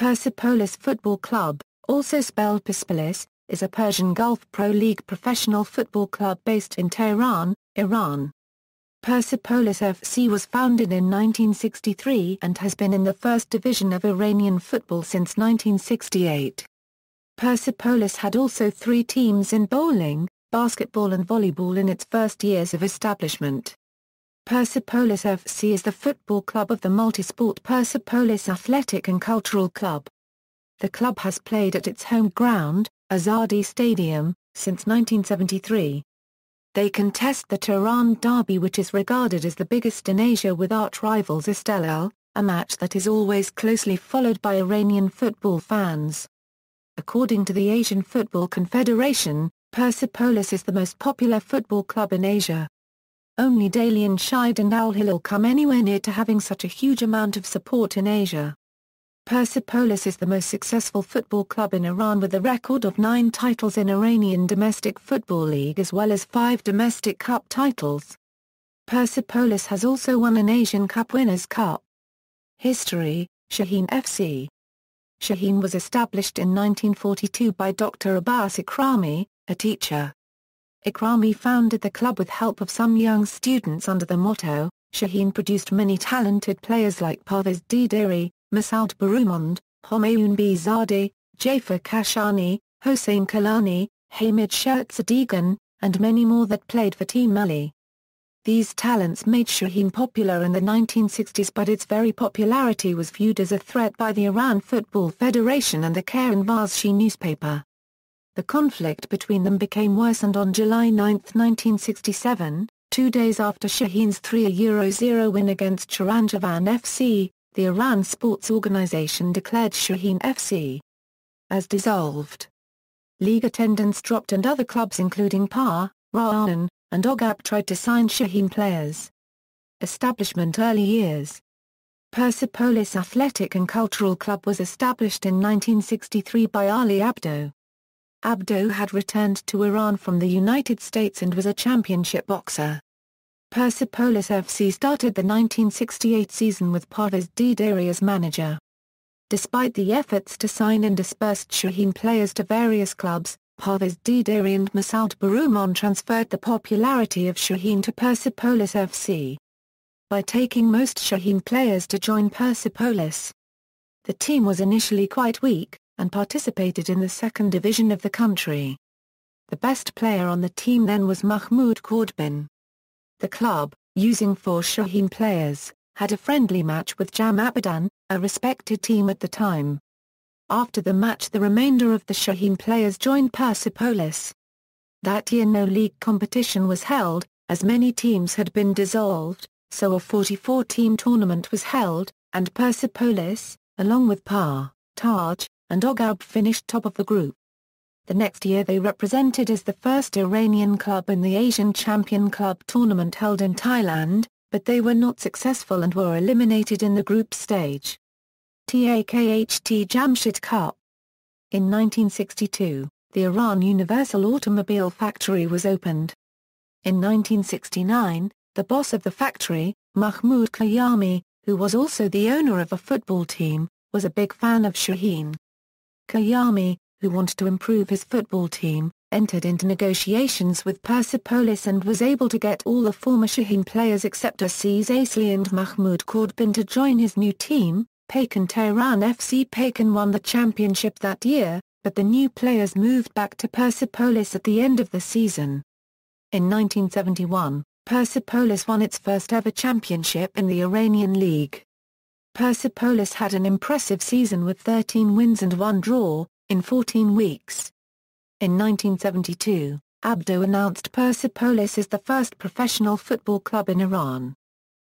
Persepolis Football Club, also spelled Perspolis, is a Persian Gulf Pro League professional football club based in Tehran, Iran. Persepolis F.C. was founded in 1963 and has been in the first division of Iranian football since 1968. Persepolis had also 3 teams in bowling, basketball and volleyball in its first years of establishment. Persepolis F.C. is the football club of the multisport Persepolis Athletic and Cultural Club. The club has played at its home ground, Azadi Stadium, since 1973. They contest the Tehran Derby, which is regarded as the biggest in Asia, with arch-rivals Esteghlal, a match that is always closely followed by Iranian football fans. According to the Asian Football Confederation, Persepolis is the most popular football club in Asia. Only Dalian Shide and Al-Hilal come anywhere near to having such a huge amount of support in Asia. Persepolis is the most successful football club in Iran with a record of 9 titles in Iranian domestic football league as well as 5 domestic cup titles. Persepolis has also won an Asian Cup Winners' Cup. History: Shaheen F.C. Shaheen was established in 1942 by Dr. Abbas Ikrami, a teacher. Ikrami founded the club with help of some young students under the motto. Shaheen produced many talented players like Parvin Didiri, Masoud Baroumand, Homayoun Zadi, Jafar Kashani, Hossein Kalani, Hamid Shertzadegan, and many more that played for Team Ali. These talents made Shaheen popular in the 1960s, but its very popularity was viewed as a threat by the Iran Football Federation and the Khair-Varshi newspaper. The conflict between them became worse, and on July 9, 1967, 2 days after Shaheen's 3-0 win against Sharanjavan F.C., the Iran Sports Organization declared Shaheen F.C. as dissolved. League attendance dropped and other clubs including Parvin and Ogab tried to sign Shaheen players. Establishment: early years. Persepolis Athletic and Cultural Club was established in 1963 by Ali Abdo. Abdo had returned to Iran from the United States and was a championship boxer. Persepolis F.C. started the 1968 season with Parvin Didiri as manager. Despite the efforts to sign and disperse Shaheen players to various clubs, Parvin Didiri and Masoud Baroumand transferred the popularity of Shaheen to Persepolis F.C. by taking most Shaheen players to join Persepolis. The team was initially quite weak, and participated in the second division of the country. The best player on the team then was Mahmoud Khordbin. The club, using 4 Shaheen players, had a friendly match with Jam Abadan, a respected team at the time. After the match, the remainder of the Shaheen players joined Persepolis. That year no league competition was held, as many teams had been dissolved, so a 44-team tournament was held, and Persepolis, along with Taj and Ogab, finished top of the group. The next year they represented as the first Iranian club in the Asian Champion Club tournament held in Thailand, but they were not successful and were eliminated in the group stage. Takht Jamshid Cup. In 1962, the Iran Universal Automobile Factory was opened. In 1969, the boss of the factory, Mahmoud Kayami, who was also the owner of a football team, was a big fan of Shaheen. Kayami, who wanted to improve his football team, entered into negotiations with Persepolis and was able to get all the former Shaheen players except Aziz Asli and Mahmoud Khordbin to join his new team, Pekin Tehran FC. Pekin won the championship that year, but the new players moved back to Persepolis at the end of the season. In 1971, Persepolis won its first ever championship in the Iranian League. Persepolis had an impressive season with 13 wins and 1 draw, in 14 weeks. In 1972, Abdo announced Persepolis as the first professional football club in Iran.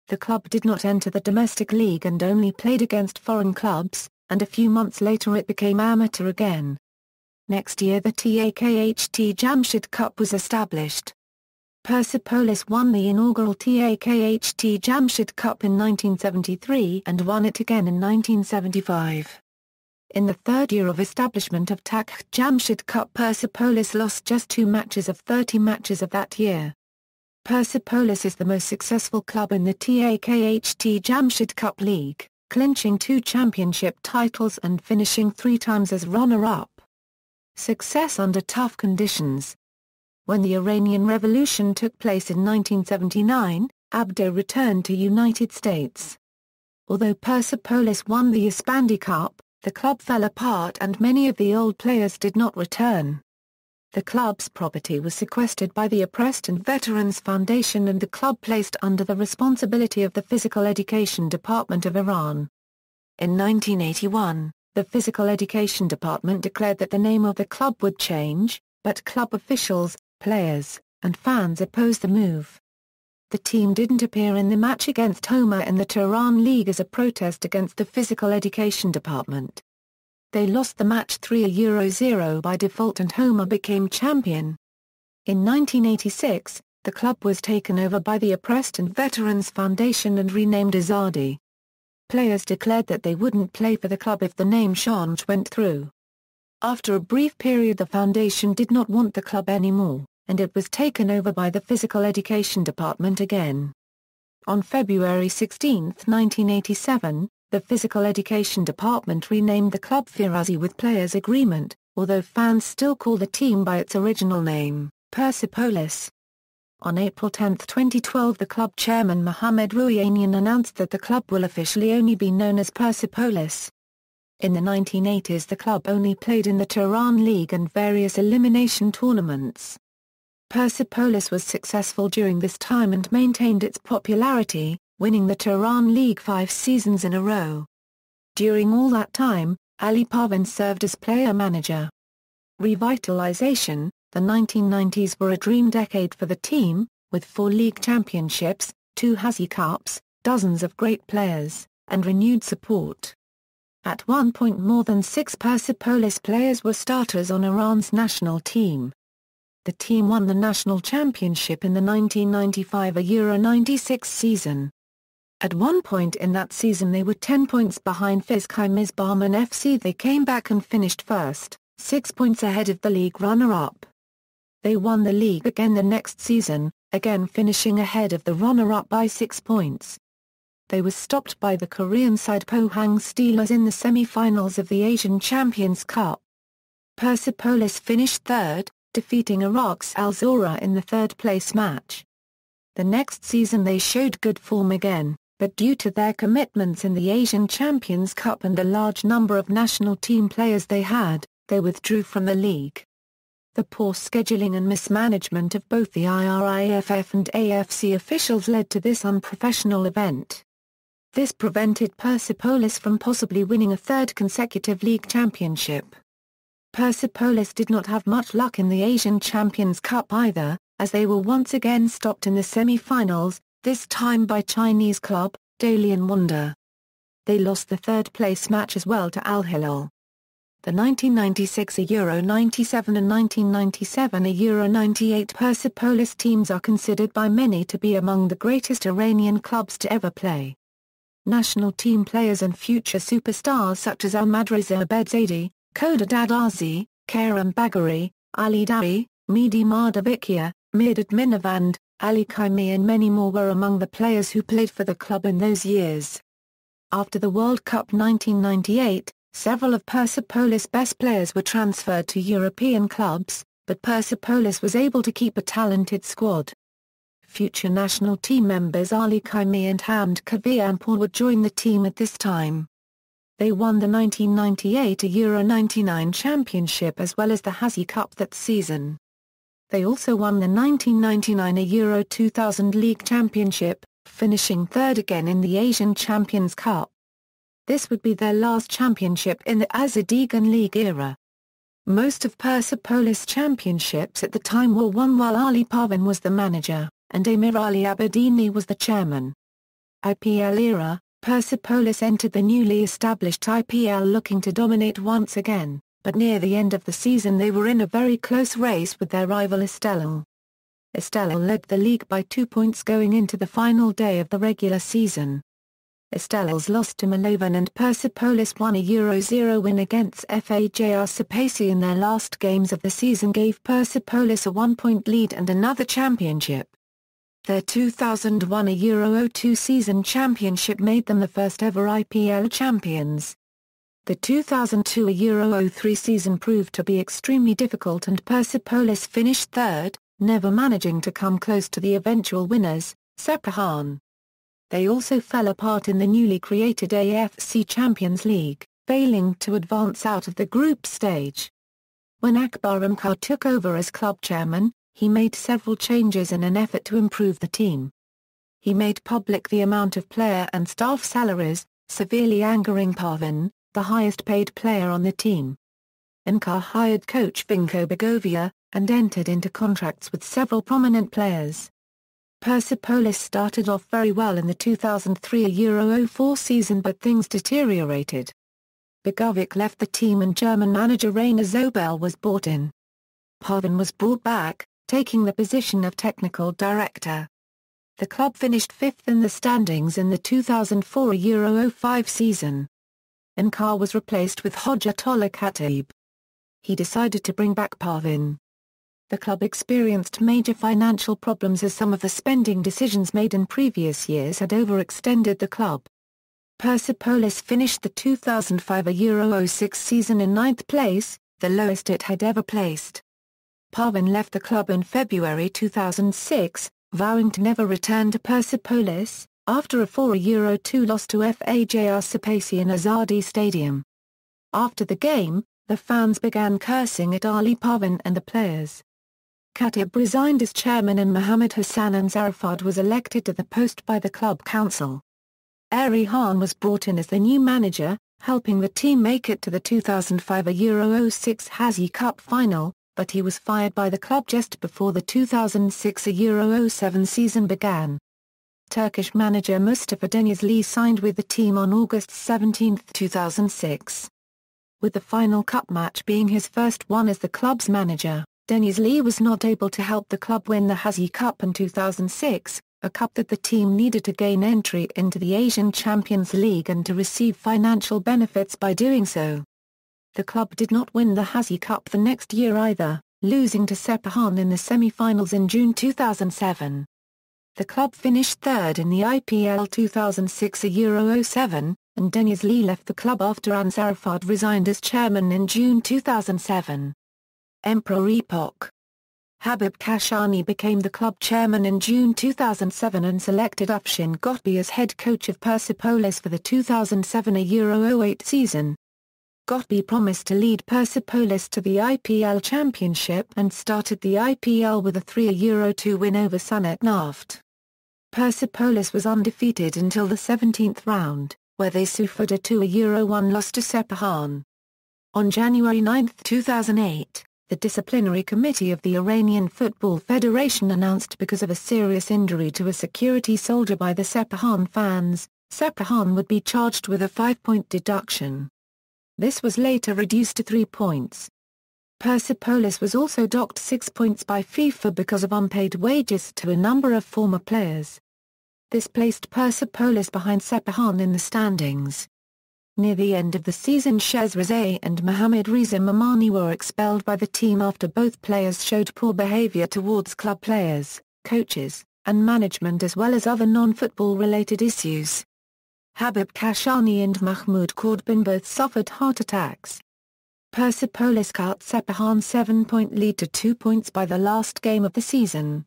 The club did not enter the domestic league and only played against foreign clubs, and a few months later it became amateur again. Next year the Takht Jamshid Cup was established. Persepolis won the inaugural Takht Jamshid Cup in 1973 and won it again in 1975. In the third year of establishment of Takht Jamshid Cup, Persepolis lost just 2 matches of 30 matches of that year. Persepolis is the most successful club in the Takht Jamshid Cup League, clinching 2 championship titles and finishing 3 times as runner-up. Success under tough conditions. When the Iranian Revolution took place in 1979, Abdo returned to United States. Although Persepolis won the Ispandi Cup, the club fell apart and many of the old players did not return. The club's property was sequestered by the Oppressed and Veterans Foundation and the club placed under the responsibility of the Physical Education Department of Iran. In 1981, the Physical Education Department declared that the name of the club would change, but club officials, players, and fans opposed the move. The team didn't appear in the match against Homa in the Tehran League as a protest against the Physical Education Department. They lost the match 3-0 by default and Homa became champion. In 1986, the club was taken over by the Oppressed and Veterans Foundation and renamed Azadi. Players declared that they wouldn't play for the club if the name change went through. After a brief period the foundation did not want the club anymore, and it was taken over by the Physical Education Department again. On February 16, 1987, the Physical Education Department renamed the club Firazi with players' agreement, although fans still call the team by its original name, Persepolis. On April 10, 2012 the club chairman Mohammad Rouhanian announced that the club will officially only be known as Persepolis. In the 1980s the club only played in the Tehran League and various elimination tournaments. Persepolis was successful during this time and maintained its popularity, winning the Tehran League 5 seasons in a row. During all that time, Ali Parvin served as player-manager. Revitalization. The 1990s were a dream decade for the team, with 4 league championships, 2 Hazy Cups, dozens of great players, and renewed support. At one point more than 6 Persepolis players were starters on Iran's national team. The team won the national championship in the 1995 Euro 96 season. At one point in that season they were 10 points behind Persepolis F.C. They came back and finished first, 6 points ahead of the league runner-up. They won the league again the next season, again finishing ahead of the runner-up by 6 points. They were stopped by the Korean side Pohang Steelers in the semi-finals of the Asian Champions Cup. Persepolis finished third, defeating Iraq's Al-Zohra in the third-place match. The next season they showed good form again, but due to their commitments in the Asian Champions Cup and the large number of national team players they had, they withdrew from the league. The poor scheduling and mismanagement of both the IRIFF and AFC officials led to this unprofessional event. This prevented Persepolis from possibly winning a 3rd consecutive league championship. Persepolis did not have much luck in the Asian Champions Cup either, as they were once again stopped in the semi-finals, this time by Chinese club, Dalian Shide. They lost the 3rd-place match as well to Al-Hilal. The 1996 Euro 97 and 1997 Euro 98 Persepolis teams are considered by many to be among the greatest Iranian clubs to ever play. National team players and future superstars such as Ahmadreza Abedzadeh, Khodadad Arzi, Karam Bagheri, Ali Dawi, Mehdi Mardavikia, Mirdad Minavand, Ali Kaimi and many more were among the players who played for the club in those years. After the World Cup 1998, several of Persepolis' best players were transferred to European clubs, but Persepolis was able to keep a talented squad. Future national team members Ali Kaimi and Hamd Kavianpour would join the team at this time. They won the 1998 Euro 99 championship as well as the Hazy Cup that season. They also won the 1999 Euro 2000 League Championship, finishing 3rd again in the Asian Champions Cup. This would be their last championship in the Azadi League era. Most of Persepolis championships at the time were won while Ali Parvin was the manager, and Amir Ali Abedini was the chairman. IPL era, Persepolis entered the newly established IPL looking to dominate once again, but near the end of the season they were in a very close race with their rival Esteghlal. Esteghlal led the league by 2 points going into the final day of the regular season. Esteghlal lost to Mallovan and Persepolis won a Euro 0 win against Fajr Sepasi in their last games of the season gave Persepolis a 1-point lead and another championship. Their 2001-02 season championship made them the first ever IPL champions. The 2002-03 season proved to be extremely difficult and Persepolis finished third, never managing to come close to the eventual winners, Sepahan. They also fell apart in the newly created AFC Champions League, failing to advance out of the group stage. When Akbar Amkar took over as club chairman, he made several changes in an effort to improve the team. He made public the amount of player and staff salaries, severely angering Parvin, the highest-paid player on the team. Amkar hired coach Vinko Begovia, and entered into contracts with several prominent players. Persepolis started off very well in the 2003-04 season but things deteriorated. Begovic left the team and German manager Rainer Zobel was brought in. Parvin was brought back, taking the position of technical director. The club finished fifth in the standings in the 2004-05 season. Amkar was replaced with Hojatollah Khatib. He decided to bring back Parvin. The club experienced major financial problems as some of the spending decisions made in previous years had overextended the club. Persepolis finished the 2005-06 season in 9th place, the lowest it had ever placed. Parvin left the club in February 2006, vowing to never return to Persepolis, after a 4-02 loss to Fajr Sepasi in Azadi Stadium. After the game, the fans began cursing at Ali Parvin and the players. Khatib resigned as chairman and Mohammed Hassan Ansarifard was elected to the post by the club council. Ari Khan was brought in as the new manager, helping the team make it to the 2005-06 Hazy Cup final, but he was fired by the club just before the 2006-07 season began. Turkish manager Mustafa Denizli signed with the team on August 17, 2006. With the final cup match being his first one as the club's manager, Denizli was not able to help the club win the Hazy Cup in 2006, a cup that the team needed to gain entry into the Asian Champions League and to receive financial benefits by doing so. The club did not win the Hazy Cup the next year either, losing to Sepahan in the semi-finals in June 2007. The club finished third in the IPL 2006-07, and Denizli left the club after Ansarifard resigned as chairman in June 2007. Emperor Epoch. Habib Kashani became the club chairman in June 2007 and selected Afshin Ghotbi as head coach of Persepolis for the 2007-08 season. Ghotbi promised to lead Persepolis to the IPL championship and started the IPL with a 3-2 win over Sanat Naft. Persepolis was undefeated until the 17th round, where they suffered a 2-1 loss to Sepahan. On January 9, 2008, the disciplinary committee of the Iranian Football Federation announced because of a serious injury to a security soldier by the Sepahan fans, Sepahan would be charged with a 5-point deduction. This was later reduced to 3 points. Persepolis was also docked 6 points by FIFA because of unpaid wages to a number of former players. This placed Persepolis behind Sepahan in the standings. Near the end of the season, Shez Rezai and Mohammad Reza Mamani were expelled by the team after both players showed poor behavior towards club players, coaches, and management as well as other non-football related issues. Habib Kashani and Mahmoud Kordban both suffered heart attacks. Persepolis cut Sepahan's 7-point lead to 2 points by the last game of the season.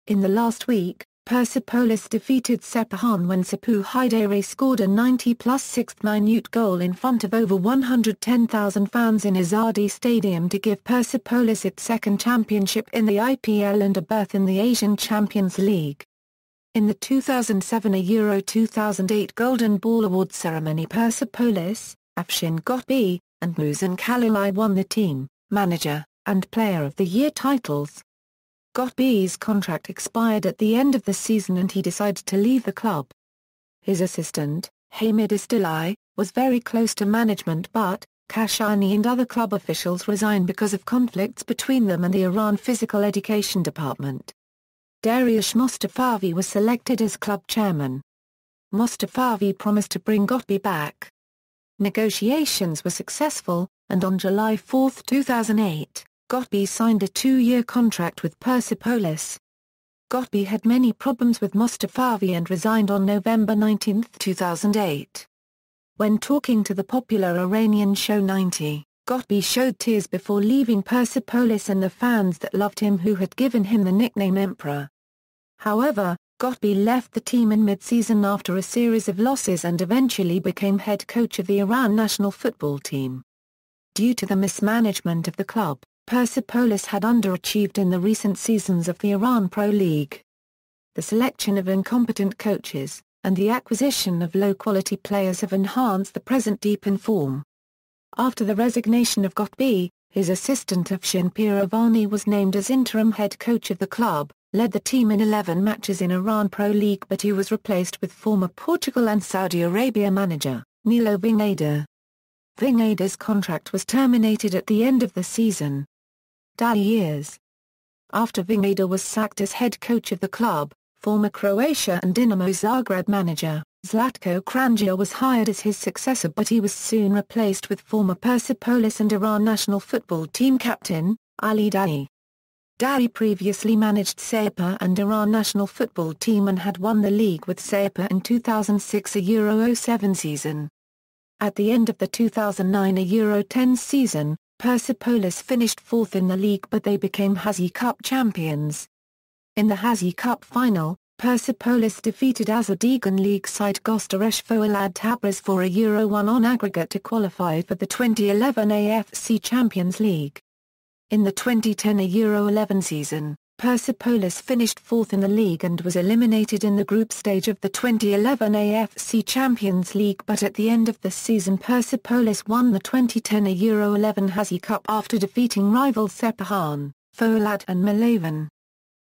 In the last week, Persepolis defeated Sepahan when Sapu Haidari scored a 90+6th minute goal in front of over 110,000 fans in Azadi Stadium to give Persepolis its second championship in the IPL and a berth in the Asian Champions League. In the 2007 2008 Golden Ball Award ceremony, Persepolis, Afshin Ghotbi, and Muzan Khalilai won the team, manager, and player of the year titles. Ghotbi's contract expired at the end of the season and he decided to leave the club. His assistant, Hamid Esteghlal, was very close to management but, Kashani and other club officials resigned because of conflicts between them and the Iran Physical Education Department. Dariush Mostafavi was selected as club chairman. Mostafavi promised to bring Ghotbi back. Negotiations were successful, and on July 4, 2008, Ghotbi signed a 2-year contract with Persepolis. Gotbi had many problems with Mustafavi and resigned on November 19, 2008. When talking to the popular Iranian show 90, Gotbi showed tears before leaving Persepolis and the fans that loved him who had given him the nickname Emperor. However, Gotbi left the team in mid-season after a series of losses and eventually became head coach of the Iran national football team. Due to the mismanagement of the club, Persepolis had underachieved in the recent seasons of the Iran Pro League. The selection of incompetent coaches, and the acquisition of low-quality players have enhanced the present dip in form. After the resignation of Gotbi, his assistant Afshin Piravani was named as interim head coach of the club, led the team in 11 matches in Iran Pro League, but he was replaced with former Portugal and Saudi Arabia manager, Nilo Vingader. Vingader's contract was terminated at the end of the season. Years after Vingader was sacked as head coach of the club, former Croatia and Dinamo Zagreb manager, Zlatko Kranjčar was hired as his successor, but he was soon replaced with former Persepolis and Iran national football team captain, Ali Daei. Daei previously managed Saypa and Iran national football team and had won the league with Saypa in 2006 Euro 07 season. At the end of the 2009 Euro 10 season, Persepolis finished fourth in the league, but they became Hazy Cup champions. In the Hazy Cup final, Persepolis defeated Azerbaijan League side Gösterich Foulad Tabriz for a Euro 1 on aggregate to qualify for the 2011 AFC Champions League. In the 2010 Euro 11 season, Persepolis finished fourth in the league and was eliminated in the group stage of the 2011 AFC Champions League, but at the end of the season Persepolis won the 2010 Euro 11 Hazy Cup after defeating rivals Sepahan, Foulad and Malavan.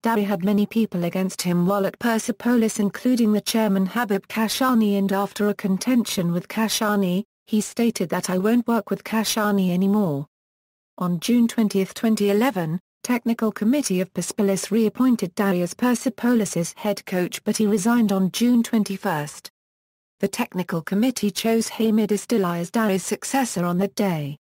Daei had many people against him while at Persepolis, including the chairman Habib Kashani, and after a contention with Kashani, he stated that "I won't work with Kashani anymore." On June 20, 2011, Technical Committee of Persepolis reappointed Daei as Persepolis's head coach, but he resigned on June 21. The Technical Committee chose Hamid Esteghlal as Daei's successor on that day.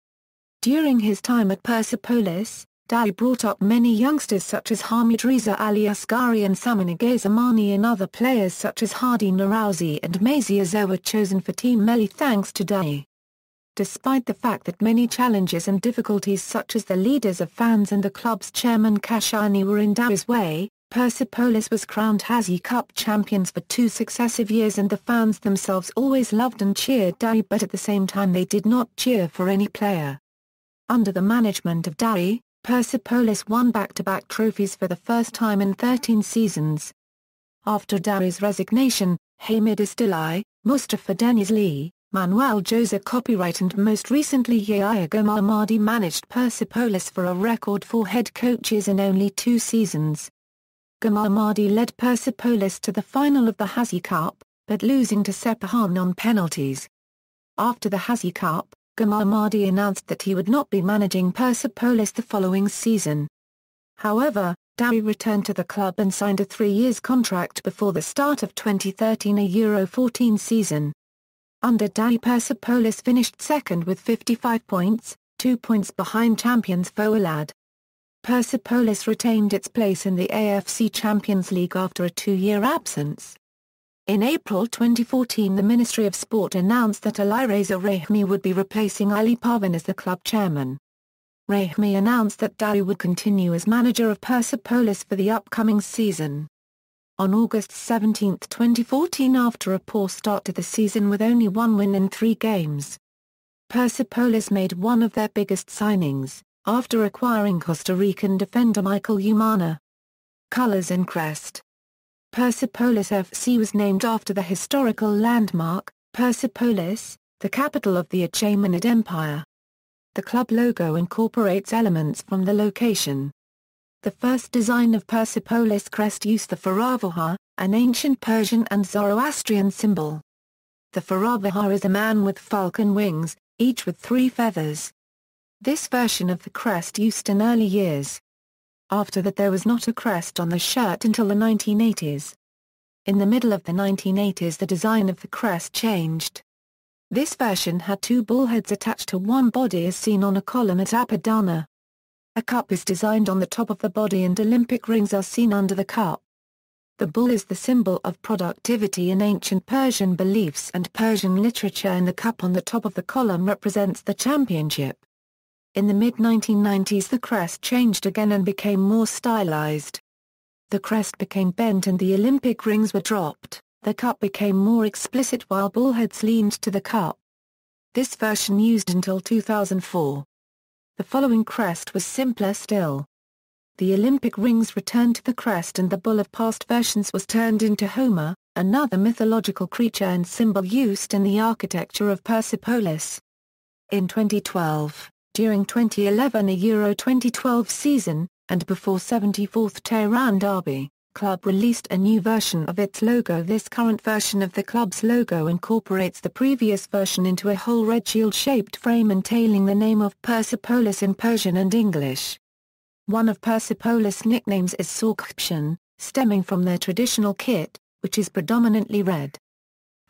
During his time at Persepolis, Daei brought up many youngsters such as Hamid Reza Ali Asghari and Samanagay Zamani, and other players such as Hadi Narouzi and Mazi Azzo were chosen for Team Melli thanks to Daei. Despite the fact that many challenges and difficulties such as the leaders of fans and the club's chairman Kashani were in Daei's way, Persepolis was crowned Hazy Cup champions for 2 successive years, and the fans themselves always loved and cheered Daei, but at the same time they did not cheer for any player. Under the management of Daei, Persepolis won back-to-back trophies for the first time in 13 seasons. After Daei's resignation, Hamid Esteghlal, Mustafa Denizli, Manuel Jose Copyright and most recently Yahya Ghamamadi managed Persepolis for a record 4 head coaches in only 2 seasons. Ghamamadi led Persepolis to the final of the Hazy Cup, but losing to Sepahan on penalties. After the Hazy Cup, Ghamamadi announced that he would not be managing Persepolis the following season. However, Daei returned to the club and signed a 3-year contract before the start of 2013 Euro 14 season. Under Daei, Persepolis finished second with 55 points, 2 points behind champions Foulad. Persepolis retained its place in the AFC Champions League after a 2-year absence. In April 2014, the Ministry of Sport announced that Alireza Rahmi would be replacing Ali Parvin as the club chairman. Rahmi announced that Daei would continue as manager of Persepolis for the upcoming season. On August 17, 2014, after a poor start to the season with only 1 win in 3 games, Persepolis made one of their biggest signings, after acquiring Costa Rican defender Michael Umana. Colors and crest. Persepolis FC was named after the historical landmark, Persepolis, the capital of the Achaemenid Empire. The club logo incorporates elements from the location. The first design of Persepolis crest used the Faravaha, an ancient Persian and Zoroastrian symbol. The Faravaha is a man with falcon wings, each with 3 feathers. This version of the crest used in early years. After that there was not a crest on the shirt until the 1980s. In the middle of the 1980s the design of the crest changed. This version had 2 bullheads attached to one body as seen on a column at Apadana. A cup is designed on the top of the body and Olympic rings are seen under the cup. The bull is the symbol of productivity in ancient Persian beliefs and Persian literature, and the cup on the top of the column represents the championship. In the mid-1990s the crest changed again and became more stylized. The crest became bent and the Olympic rings were dropped. The cup became more explicit while bullheads leaned to the cup. This version used until 2004. The following crest was simpler still. The Olympic rings returned to the crest and the bull of past versions was turned into Homer, another mythological creature and symbol used in the architecture of Persepolis. In 2012, during 2011 Euro 2012 season, and before 74th Tehran Derby, club released a new version of its logo. This current version of the club's logo incorporates the previous version into a whole red shield-shaped frame entailing the name of Persepolis in Persian and English. One of Persepolis' nicknames is Sorkhpshan, stemming from their traditional kit, which is predominantly red.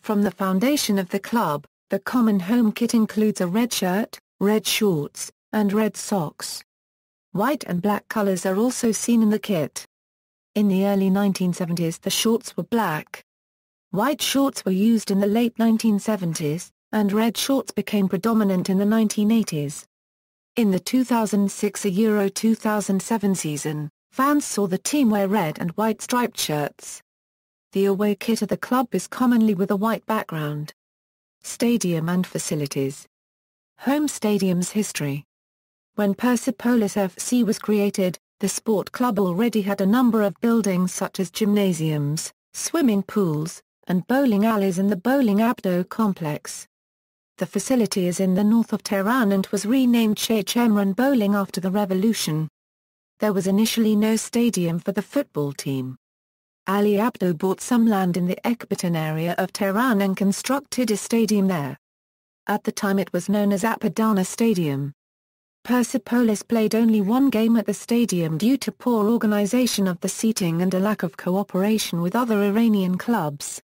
From the foundation of the club, the common home kit includes a red shirt, red shorts, and red socks. White and black colors are also seen in the kit. In the early 1970s the shorts were black. White shorts were used in the late 1970s, and red shorts became predominant in the 1980s. In the 2006 Euro 2007 season, fans saw the team wear red and white striped shirts. The away kit of the club is commonly with a white background. Stadium and facilities. Home stadium's history. When Persepolis FC was created, the sport club already had a number of buildings such as gymnasiums, swimming pools, and bowling alleys in the Bowling Abdo complex. The facility is in the north of Tehran and was renamed Sheikh Emran Bowling after the revolution. There was initially no stadium for the football team. Ali Abdo bought some land in the Ekbatan area of Tehran and constructed a stadium there. At the time it was known as Azadi Stadium. Persepolis played only one game at the stadium due to poor organization of the seating and a lack of cooperation with other Iranian clubs.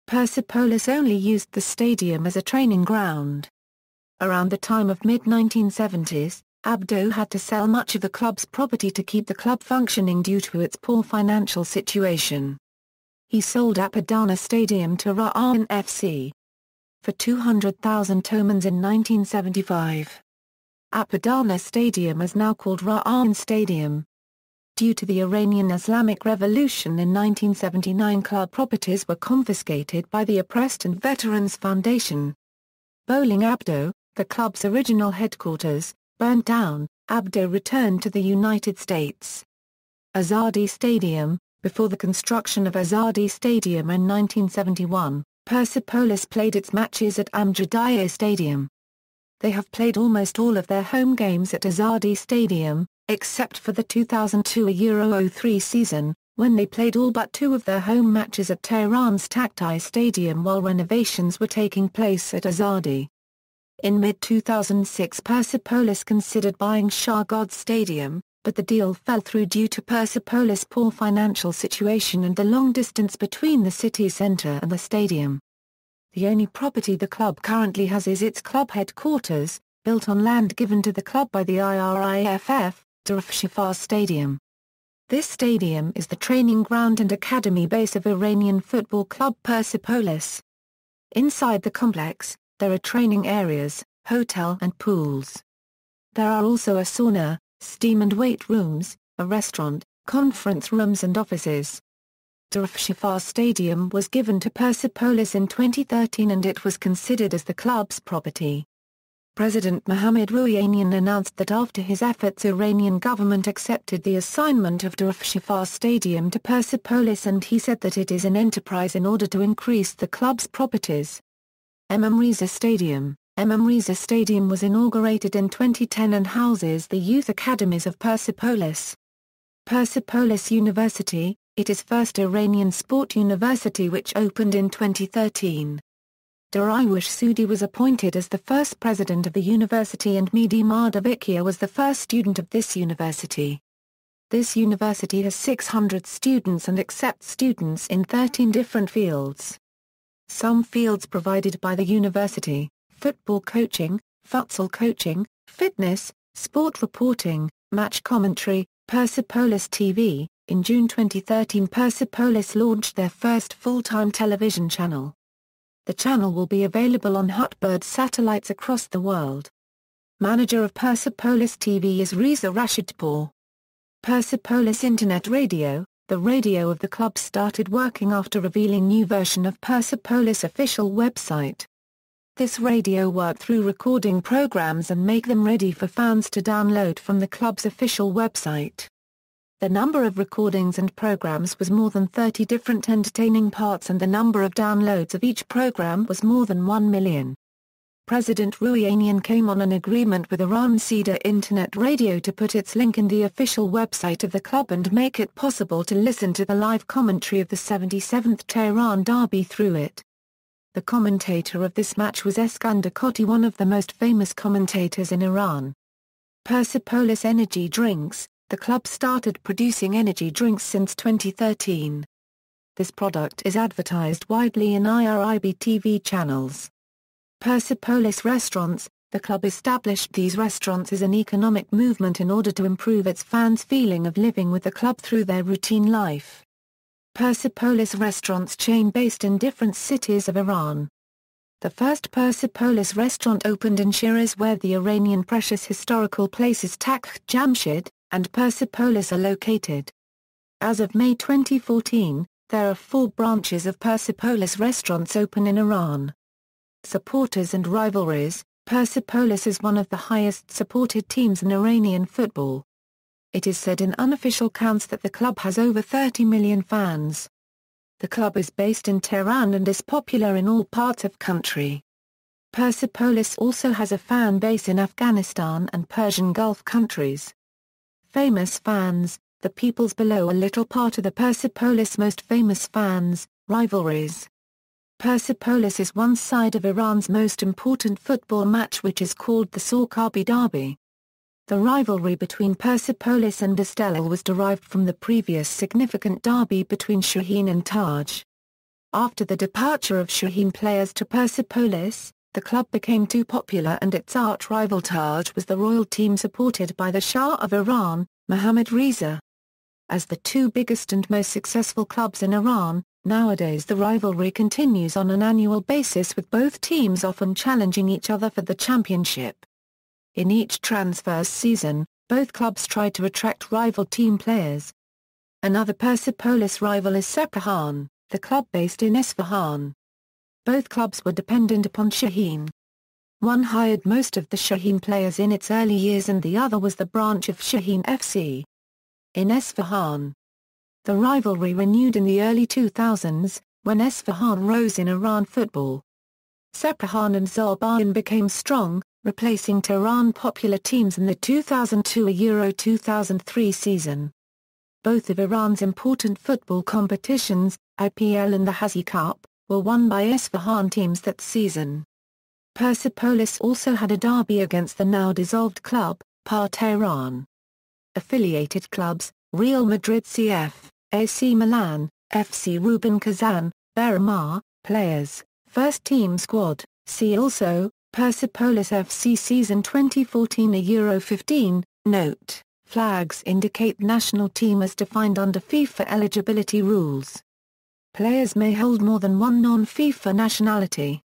Persepolis only used the stadium as a training ground. Around the time of mid-1970s, Abdo had to sell much of the club's property to keep the club functioning due to its poor financial situation. He sold Azadi Stadium to Revitalization FC for 200,000 tomans in 1975. Azadi Stadium is now called Revitalization Stadium. Due to the Iranian Islamic Revolution in 1979, club properties were confiscated by the Oppressed and Veterans Foundation. Bowling Abdo, the club's original headquarters, burnt down. Abdo returned to the United States. Azadi Stadium. Before the construction of Azadi Stadium in 1971, Persepolis played its matches at Azadi Stadium. They have played almost all of their home games at Azadi Stadium, except for the 2002 Euro 03 season, when they played all but two of their home matches at Tehran's Taktai Stadium while renovations were taking place at Azadi. In mid-2006 Persepolis considered buying Shahgod Stadium, but the deal fell through due to Persepolis' poor financial situation and the long distance between the city centre and the stadium. The only property the club currently has is its club headquarters, built on land given to the club by the IRIFF, Persepolis Stadium. This stadium is the training ground and academy base of Iranian football club Persepolis. Inside the complex, there are training areas, hotel and pools. There are also a sauna, steam and weight rooms, a restaurant, conference rooms and offices. Persepolis Stadium was given to Persepolis in 2013 and it was considered as the club's property. President Mohammad Rouhani announced that after his efforts Iranian government accepted the assignment of Persepolis Stadium to Persepolis, and he said that it is an enterprise in order to increase the club's properties. Imam Reza Stadium. Imam Reza Stadium was inaugurated in 2010 and houses the youth academies of Persepolis. Persepolis University. It is first Iranian sport university which opened in 2013. Dariush Soudi was appointed as the first president of the university and Mehdi Mardavikia was the first student of this university. This university has 600 students and accepts students in 13 different fields. Some fields provided by the university: football coaching, futsal coaching, fitness, sport reporting, match commentary, Persepolis TV, In June 2013, Persepolis launched their first full-time television channel. The channel will be available on Hotbird satellites across the world. Manager of Persepolis TV is Reza Rashidpour. Persepolis Internet Radio, the radio of the club, started working after revealing new version of Persepolis official website. This radio worked through recording programs and make them ready for fans to download from the club's official website. The number of recordings and programs was more than 30 different entertaining parts, and the number of downloads of each program was more than 1 million. President Rouhanian came on an agreement with Iran Cedar Internet Radio to put its link in the official website of the club and make it possible to listen to the live commentary of the 77th Tehran derby through it. The commentator of this match was Eskander Koti, one of the most famous commentators in Iran. Persepolis Energy Drinks. The club started producing energy drinks since 2013. This product is advertised widely in IRIB TV channels. Persepolis Restaurants. The club established these restaurants as an economic movement in order to improve its fans' feeling of living with the club through their routine life. Persepolis Restaurants chain based in different cities of Iran. The first Persepolis restaurant opened in Shiraz, where the Iranian precious historical places Takht Jamshid and Persepolis are located. As of May 2014, there are 4 branches of Persepolis restaurants open in Iran. Supporters and rivalries. Persepolis is one of the highest supported teams in Iranian football. It is said in unofficial counts that the club has over 30 million fans. The club is based in Tehran and is popular in all parts of country. Persepolis also has a fan base in Afghanistan and Persian Gulf countries. Famous fans. The peoples below a little part of the Persepolis most famous fans. Rivalries. Persepolis is one side of Iran's most important football match, which is called the Sorkabi Derby. The rivalry between Persepolis and Esteghlal was derived from the previous significant derby between Shaheen and Taj. After the departure of Shaheen players to Persepolis, the club became too popular and its arch-rival Taj was the royal team supported by the Shah of Iran, Mohammad Reza. As the 2 biggest and most successful clubs in Iran, nowadays the rivalry continues on an annual basis, with both teams often challenging each other for the championship. In each transfer season, both clubs try to attract rival team players. Another Persepolis rival is Sepahan, the club based in Isfahan. Both clubs were dependent upon Shaheen. One hired most of the Shaheen players in its early years and the other was the branch of Shaheen F.C. in Esfahan. The rivalry renewed in the early 2000s, when Esfahan rose in Iran football. Sepahan and Zabayan became strong, replacing Tehran popular teams in the 2002 Euro 2003 season. Both of Iran's important football competitions, IPL and the Hazy Cup, were won by Esfahan teams that season. Persepolis also had a derby against the now-dissolved club, PAR Tehran. Affiliated clubs, Real Madrid CF, AC Milan, FC Rubin Kazan, Beramar. Players, First Team Squad. See also, Persepolis FC Season 2014 Euro 15. Note, flags indicate national team as defined under FIFA eligibility rules. Players may hold more than one non-FIFA nationality.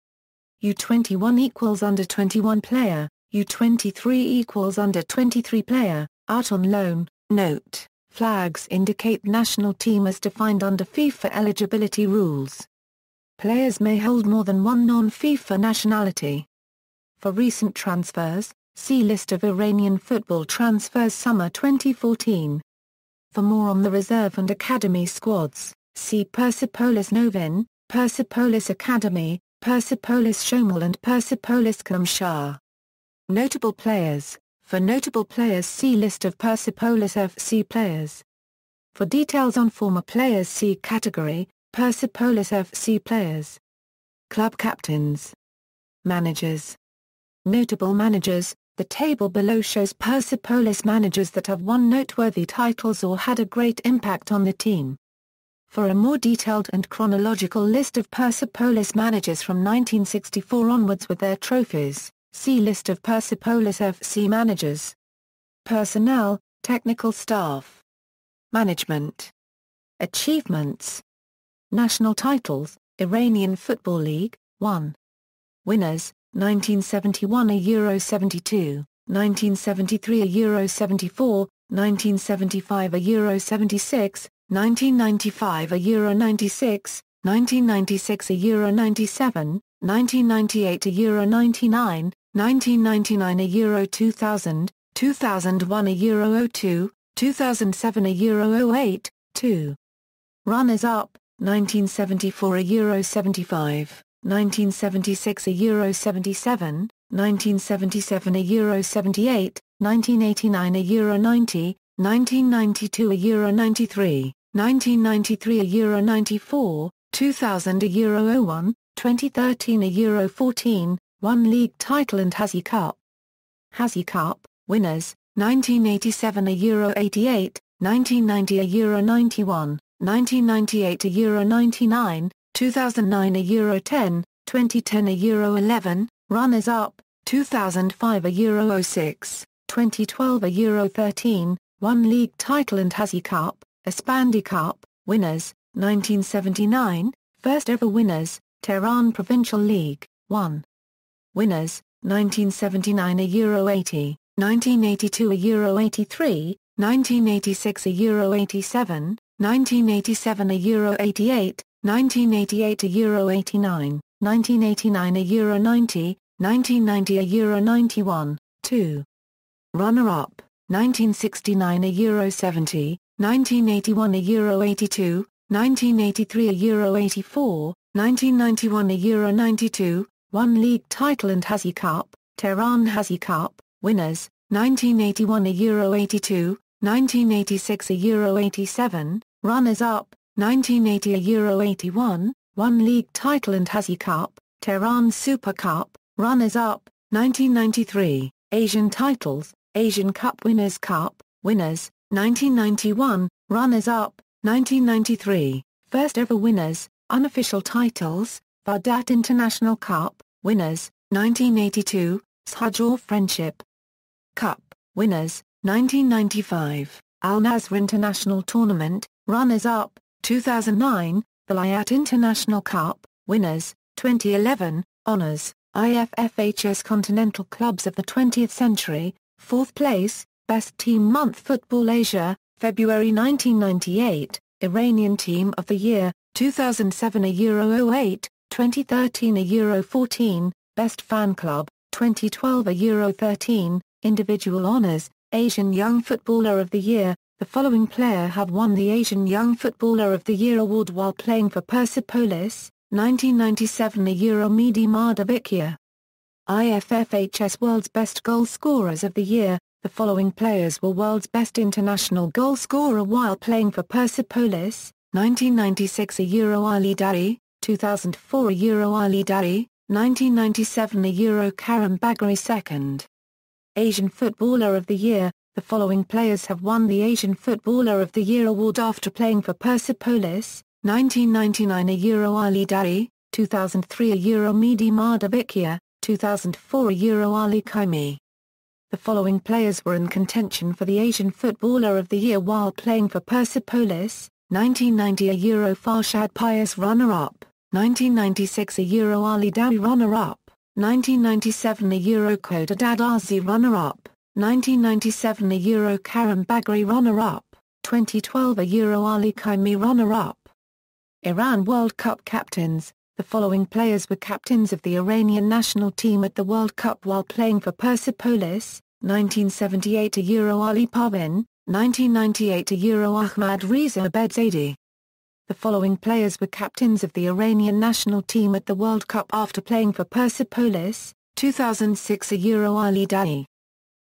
U21 equals under 21 player, U23 equals under 23 player, out on loan. Note, flags indicate national team as defined under FIFA eligibility rules. Players may hold more than one non-FIFA nationality. For recent transfers, see List of Iranian football transfers Summer 2014. For more on the reserve and academy squads, see Persepolis Novin, Persepolis Academy, Persepolis Shomil and Persepolis Kamshar. Notable players. For notable players see List of Persepolis FC players. For details on former players see category, Persepolis FC players. Club captains. Managers. Notable managers. The table below shows Persepolis managers that have won noteworthy titles or had a great impact on the team. For a more detailed and chronological list of Persepolis managers from 1964 onwards with their trophies, see List of Persepolis FC managers. Personnel, technical staff. Management. Achievements. National titles, Iranian Football League, 1. Winners, 1971 Euro 72, 1973 Euro 74, 1975 Euro 76, 1995 Euro 96, 1996 Euro 97, 1998 Euro 99, 1999 Euro 2000, 2001 Euro 02, 2007 Euro 08, 2. Runners-up, 1974 Euro 75, 1976 Euro 77, 1977 Euro 78, 1989 Euro 90, 1992 Euro 93, 1993 Euro 94, 2000 Euro 01, 2013 Euro 14, 1 league title and Hazy Cup. Hazy Cup, winners, 1987 Euro 88, 1990 Euro 91, 1998 Euro 99, 2009 Euro 10, 2010 Euro 11, runners-up, 2005 Euro 06, 2012 Euro 13, 1 league title and Hazy Cup, Azadi Cup, winners, 1979, first ever winners, Tehran Provincial League, 1. Winners, 1979 Euro 80, 1982 Euro 83, 1986 Euro 87, 1987 Euro 88, 1988 Euro 89, 1989 Euro 90, 1990 Euro 91, 2. Runner-up, 1969 Euro 70, 1981 Euro 82, 1983 Euro 84, 1991 Euro 92, 1 league title and Hazy Cup, Tehran Hazy Cup, winners, 1981 Euro 82, 1986 Euro 87, runners-up, 1980 Euro 81, 1 league title and Hazy Cup, Tehran Super Cup, runners-up, 1993, Asian titles, Asian Cup Winners' Cup, winners, 1991, runners-up, 1993, first ever winners, unofficial titles, Baghdad International Cup, winners, 1982, Shahjar Friendship Cup, winners, 1995, Al-Nasr International Tournament, runners-up, 2009, Vilayat International Cup, winners, 2011, honors, IFFHS Continental Clubs of the 20th Century, 4th place, Best Team Month Football Asia, February 1998, Iranian Team of the Year, 2007 Euro 08, 2013 Euro 14, Best Fan Club, 2012 Euro 13, Individual honors, Asian Young Footballer of the Year. The following player have won the Asian Young Footballer of the Year award while playing for Persepolis, 1997 Euro Mehdi Mardavikia. IFFHS World's Best Goal Scorers of the Year. The following players were World's Best International Goal Scorer while playing for Persepolis, 1996 Euro Ali Dari, 2004 Euro Ali Dari, 1997 Euro Karim Bagheri 2nd. Asian Footballer of the Year. The following players have won the Asian Footballer of the Year award after playing for Persepolis, 1999 Euro Ali Dari, 2003 Euro Mehdi Mardavikia, 2004 Euro Ali Kaimi. The following players were in contention for the Asian Footballer of the Year while playing for Persepolis, 1990 Euro Farshad Pius runner-up, 1996 Euro Ali Dari runner-up, 1997 Euro Kodadad Arzi runner-up, 1997 Euro Karim Bagheri runner-up, 2012 Euro Ali Kaimi runner-up. Iran World Cup captains. The following players were captains of the Iranian national team at the World Cup while playing for Persepolis, 1978 Euro Ali Parvin, 1998 Euro Ahmad Reza Abedzadeh. The following players were captains of the Iranian national team at the World Cup after playing for Persepolis, 2006 Euro Ali Dari.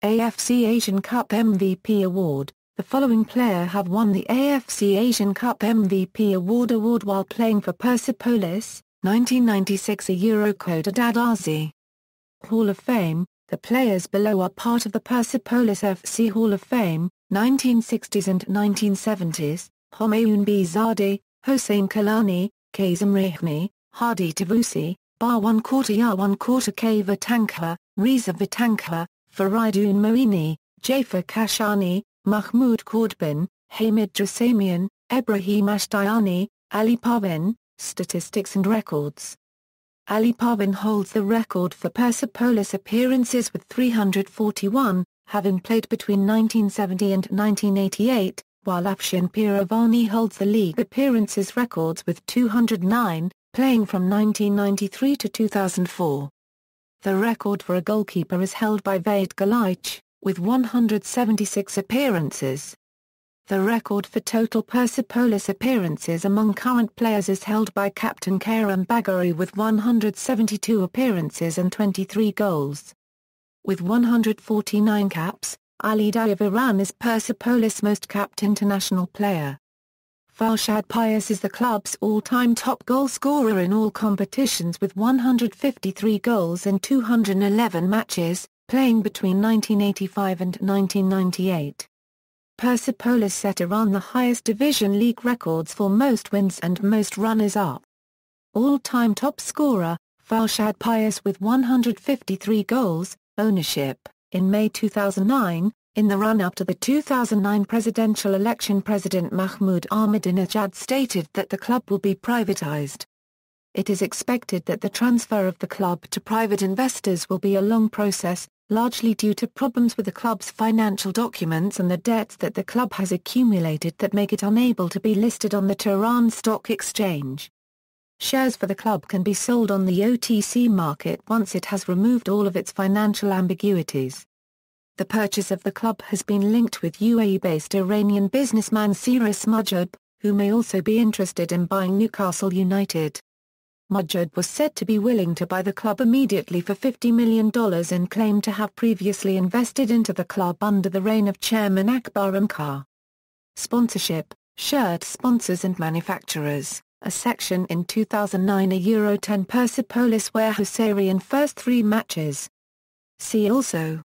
AFC Asian Cup MVP Award. The following player have won the AFC Asian Cup MVP award while playing for Persepolis, 1996 Euro Kodadad Arzi. Hall of Fame. The players below are part of the Persepolis FC Hall of Fame, 1960s and 1970s, Homayoun Behzadi, Hossein Kalani, Kazem Rahmi, Hadi Tavusi, Barwan Kortayar Kava Tankha, Reza Vatankha, Faridoon Moini, Jafar Kashani, Mahmoud Kordban, Hamid Jasamian, Ebrahim Ashtiani, Ali Parvin. Statistics and records. Ali Parvin holds the record for Persepolis appearances with 341, having played between 1970 and 1988, while Afshin Piravani holds the league appearances records with 209, playing from 1993 to 2004. The record for a goalkeeper is held by Vaid Galich, with 176 appearances. The record for total Persepolis appearances among current players is held by captain Karam Bagheri with 172 appearances and 23 goals. With 149 caps, Ali Dai of Iran is Persepolis' most capped international player. Farshad Pius is the club's all-time top goal scorer in all competitions with 153 goals in 211 matches, playing between 1985 and 1998. Persepolis set Iran the highest Division League records for most wins and most runners-up. All-time top scorer, Farshad Pius with 153 goals, ownership. In May 2009, in the run-up to the 2009 presidential election, President Mahmoud Ahmadinejad stated that the club will be privatized. It is expected that the transfer of the club to private investors will be a long process, largely due to problems with the club's financial documents and the debts that the club has accumulated that make it unable to be listed on the Tehran Stock Exchange. Shares for the club can be sold on the OTC market once it has removed all of its financial ambiguities. The purchase of the club has been linked with UAE-based Iranian businessman Cyrus Mujib, who may also be interested in buying Newcastle United. Mujib was said to be willing to buy the club immediately for $50 million and claimed to have previously invested into the club under the reign of Chairman Akbar Amkar. Sponsorship, shirt sponsors and manufacturers, a section in 2009 €10 Persepolis where Hussein first 3 matches. See also.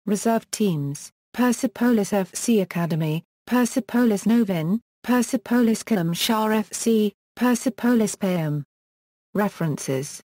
Reserve teams, Persepolis FC Academy, Persepolis Novin, Persepolis Kalamshar FC, Persepolis PM. References.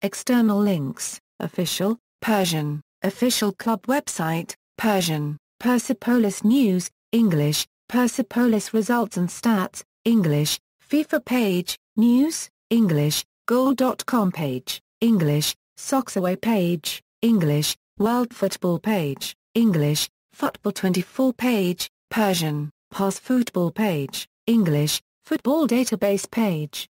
External links, official, Persian, official club website, Persian, Persepolis News, English, Persepolis Results and Stats, English, FIFA page, News, English, Goal.com page, English, Soxaway page, English, World Football page, English, Football 24 page, Persian, Pass Football page, English, Football Database page.